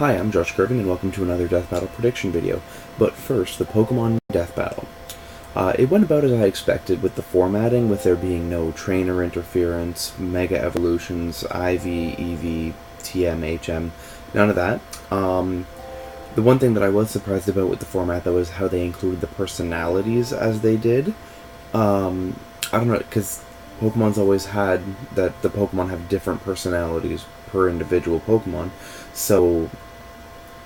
Hi, I'm Josh Curvin, and welcome to another Death Battle prediction video. But first, the Pokemon Death Battle. It went about as I expected with the formatting, with there being no trainer interference, Mega Evolutions, IV, EV, TM, HM, none of that. The one thing that I was surprised about with the format, though, is how they included the personalities as they did. I don't know, because Pokemon's always had that the Pokemon have different personalities per individual Pokemon, so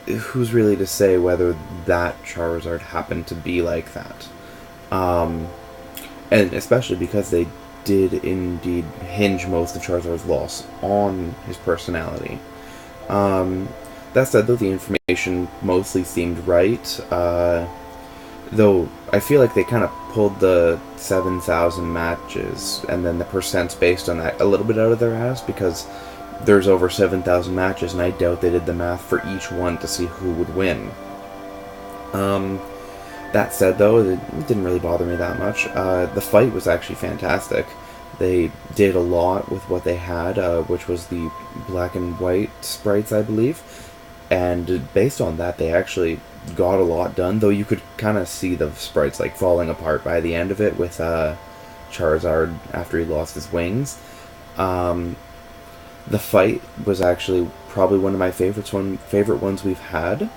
who's really to say whether that Charizard happened to be like that? And especially because they did indeed hinge most of Charizard's loss on his personality. That said, though, the information mostly seemed right, though I feel like they kind of pulled the 7,000 matches and then the percents based on that a little bit out of their ass, because there's over 7,000 matches, and I doubt they did the math for each one to see who would win. That said, though, it didn't really bother me that much. The fight was actually fantastic. They did a lot with what they had, which was the black and white sprites, I believe. And based on that, they actually got a lot done, though you could kind of see the sprites like falling apart by the end of it with Charizard after he lost his wings. The fight was actually probably one of my favorite ones we've had.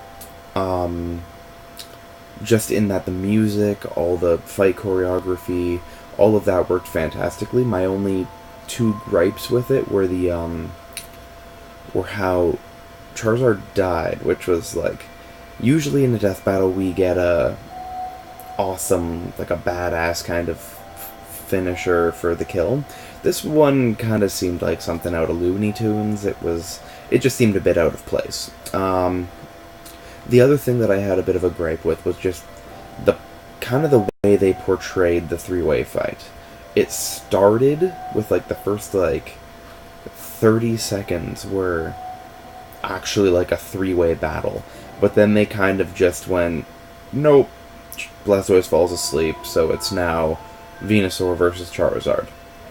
Just in that the music, all the fight choreography, all of that worked fantastically. My only two gripes with it were were how Charizard died, which was like, usually in a death battle we get a awesome, like a badass kind of finisher for the kill. This one kind of seemed like something out of Looney Tunes. It just seemed a bit out of place. The other thing that I had a bit of a gripe with was just the way they portrayed the three-way fight. It started with like the first 30 seconds were actually like a three-way battle, but then they kind of just went, nope, Blastoise falls asleep, so it's now Venusaur versus Charizard.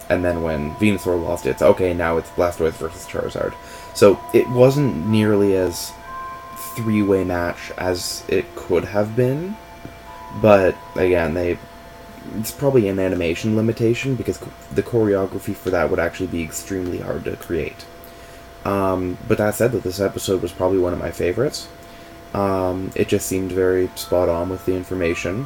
And then when Venusaur lost it, it's okay, now it's Blastoise versus Charizard. So it wasn't nearly as three-way match as it could have been, but again, it's probably an animation limitation, because the choreography for that would actually be extremely hard to create. But that said, that this episode was probably one of my favorites. It just seemed very spot on with the information,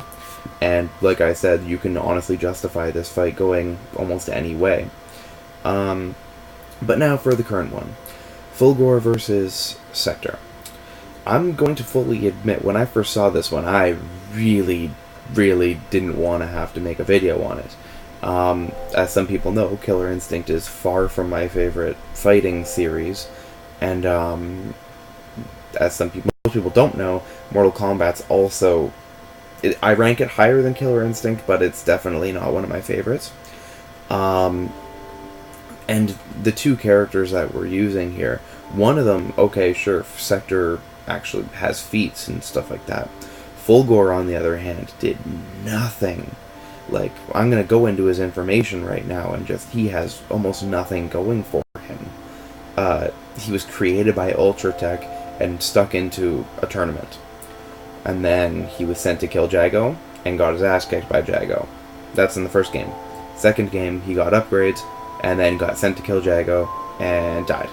and like I said, you can honestly justify this fight going almost any way. But now for the current one. Fulgore versus Sektor. I'm going to fully admit, when I first saw this one, I really didn't want to have to make a video on it. As some people know, Killer Instinct is far from my favorite fighting series, and as most people don't know, Mortal Kombat's also... I rank it higher than Killer Instinct, but it's definitely not one of my favorites. And the two characters that we're using here, one of them, okay, sure, Sektor actually has feats and stuff like that. Fulgore, on the other hand, did nothing. Like, I'm going to go into his information right now, and he has almost nothing going for him. He was created by Ultra Tech and stuck into a tournament. And then he was sent to kill Jago, and got his ass kicked by Jago. That's in the first game. Second game, he got upgrades, and then got sent to kill Jago, and died.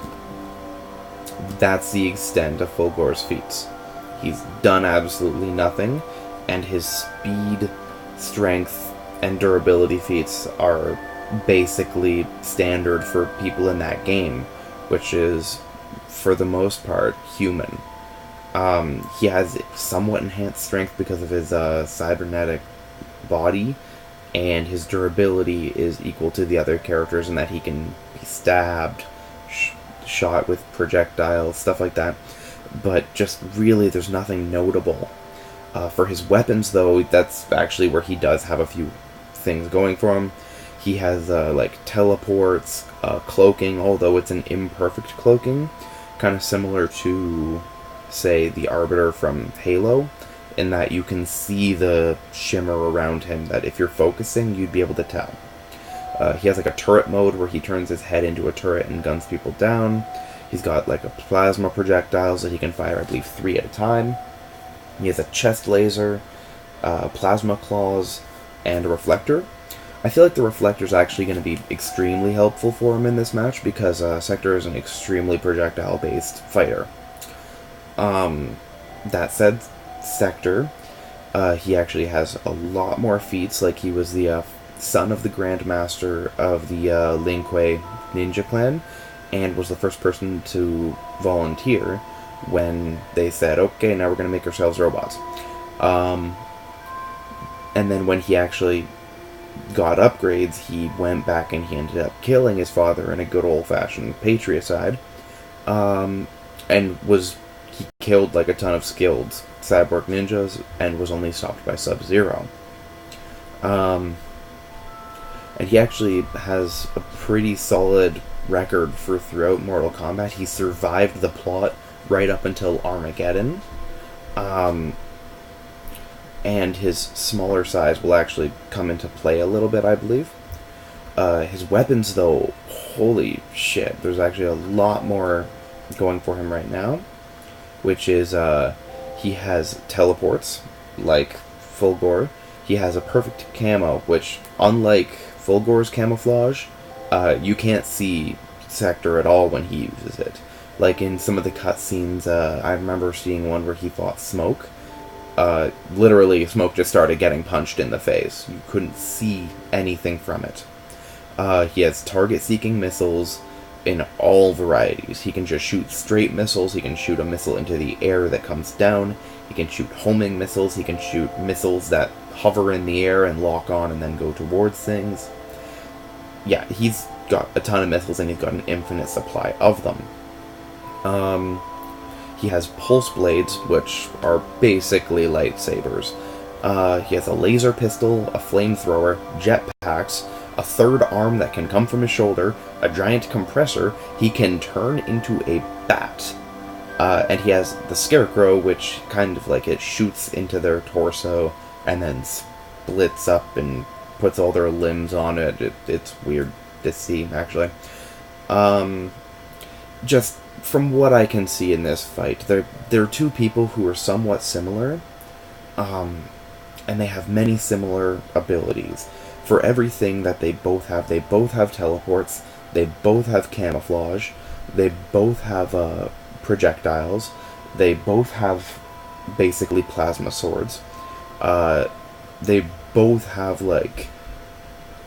That's the extent of Fulgore's feats. He's done absolutely nothing, and his speed, strength, and durability feats are basically standard for people in that game, which is, for the most part, human. He has somewhat enhanced strength because of his cybernetic body, and his durability is equal to the other characters in that he can be stabbed, shot with projectiles, stuff like that. But just really, there's nothing notable. For his weapons, though, that's actually where he does have a few things going for him. He has teleports, cloaking, although it's an imperfect cloaking, kind of similar to, say, the Arbiter from Halo, in that you can see the shimmer around him, that if you're focusing, you'd be able to tell. He has a turret mode where he turns his head into a turret and guns people down. He's got like a plasma projectiles that he can fire, I believe, 3 at a time. He has a chest laser, plasma claws, and a reflector. I feel like the reflector is actually going to be extremely helpful for him in this match because Sektor is an extremely projectile-based fighter. That said, Sektor, he actually has a lot more feats. Like, he was the son of the Grandmaster of the Lin-Kuei Ninja Clan, and was the first person to volunteer when they said, okay, now we're going to make ourselves robots. And then when he actually got upgrades, he went back and he ended up killing his father in a good old-fashioned patricide. And he killed like a ton of skilled cyborg ninjas and was only stopped by Sub-Zero. And he actually has a pretty solid record for throughout Mortal Kombat. He survived the plot right up until Armageddon. And his smaller size will actually come into play a little bit, I believe. His weapons, though, holy shit, there's actually a lot more going for him right now, which is he has teleports, like Fulgore. He has a perfect camo, which, unlike Fulgore's camouflage, you can't see Sektor at all when he uses it. Like in some of the cutscenes, I remember seeing one where he fought Smoke. Literally, Smoke just started getting punched in the face. You couldn't see anything from it. He has target-seeking missiles in all varieties. He can just shoot straight missiles. He can shoot a missile into the air that comes down. He can shoot homing missiles. He can shoot missiles that hover in the air and lock on and then go towards things. Yeah, he's got a ton of missiles and he's got an infinite supply of them. He has pulse blades, which are basically lightsabers. He has a laser pistol, a flamethrower, jetpacks, a third arm that can come from his shoulder, a giant compressor. He can turn into a bat. And he has the Scarecrow, which kind of like it shoots into their torso and then splits up and puts all their limbs on it. It's weird to see, actually. Just from what I can see in this fight, they're two people who are somewhat similar, and they have many similar abilities. For everything that they both have teleports, they both have camouflage, they both have projectiles, they both have basically plasma swords, they both have like...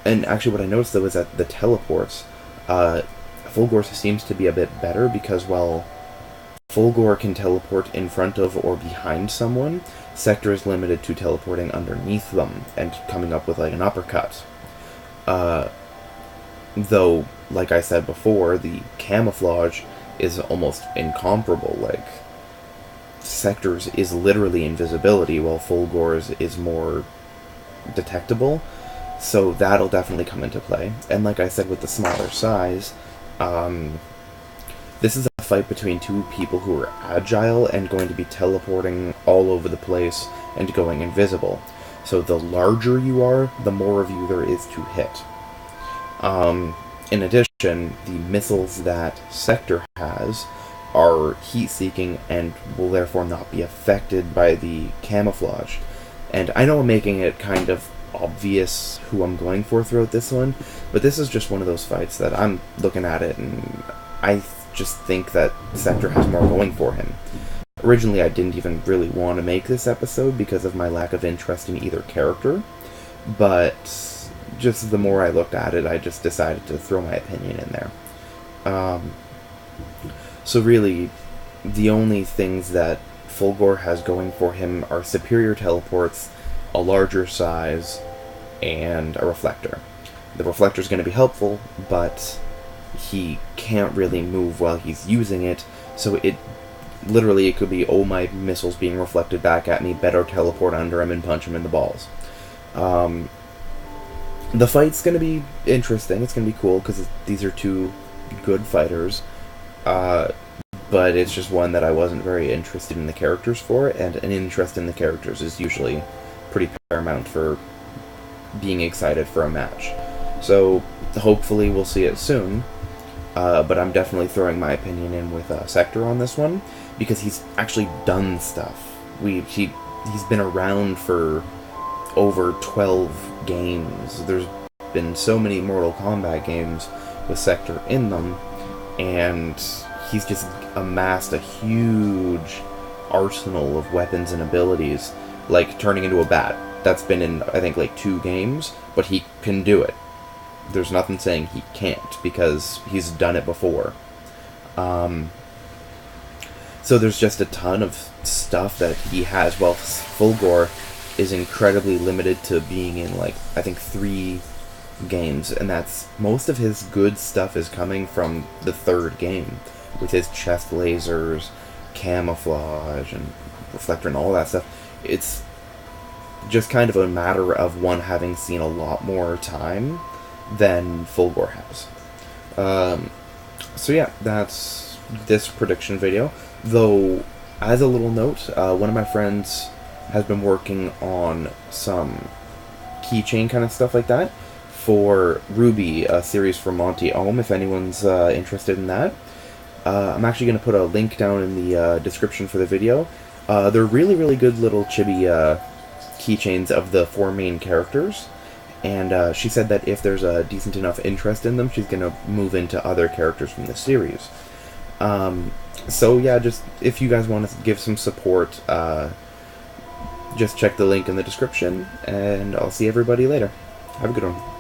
And actually what I noticed though is that the teleports, Fulgore seems to be a bit better because while Fulgore can teleport in front of or behind someone, Sektor is limited to teleporting underneath them and coming up with like an uppercut. Though, like I said before, the camouflage is almost incomparable. Like, Sektor's is literally invisibility, while Fulgore's is more detectable. So that'll definitely come into play. And like I said, with the smaller size, this is a fight between two people who are agile and going to be teleporting all over the place and going invisible. So the larger you are, the more of you there is to hit. In addition, the missiles that Sektor has are heat-seeking and will therefore not be affected by the camouflage. And I know I'm making it kind of obvious who I'm going for throughout this one, but this is just one of those fights that I'm looking at it and I just think that Sektor has more going for him. Originally, I didn't even really want to make this episode because of my lack of interest in either character, but just the more I looked at it, I just decided to throw my opinion in there. So really, the only things that Fulgore has going for him are superior teleports, a larger size, and a reflector. The reflector is going to be helpful, but he can't really move while he's using it, so it could be, oh, my missile's being reflected back at me, better teleport under him and punch him in the balls. The fight's going to be interesting, it's going to be cool, because these are two good fighters, but it's just one that I wasn't very interested in the characters for, and an interest in the characters is usually pretty paramount for being excited for a match. So hopefully we'll see it soon. but I'm definitely throwing my opinion in with Sektor on this one, because he's actually done stuff. He's been around for over 12 games. There's been so many Mortal Kombat games with Sektor in them, and he's just amassed a huge arsenal of weapons and abilities, like turning into a bat. That's been in, I think, like 2 games, but he can do it. There's nothing saying he can't, because he's done it before. So there's just a ton of stuff that he has. Well, Fulgore is incredibly limited to being in, like, I think 3 games, and that's most of his good stuff is coming from the 3rd game, with his chest lasers, camouflage, and reflector, and all that stuff. It's just kind of a matter of one having seen a lot more time than Fulgore has. So yeah, that's this prediction video. Though, as a little note, one of my friends has been working on some keychain kind of stuff like that for Ruby, a series from Monty Ohm, if anyone's interested in that. I'm actually going to put a link down in the description for the video. They're really, really good little chibi keychains of the 4 main characters, and she said that if there's a decent enough interest in them, she's going to move into other characters from the series. So yeah, just if you guys want to give some support, just check the link in the description, and I'll see everybody later. Have a good one.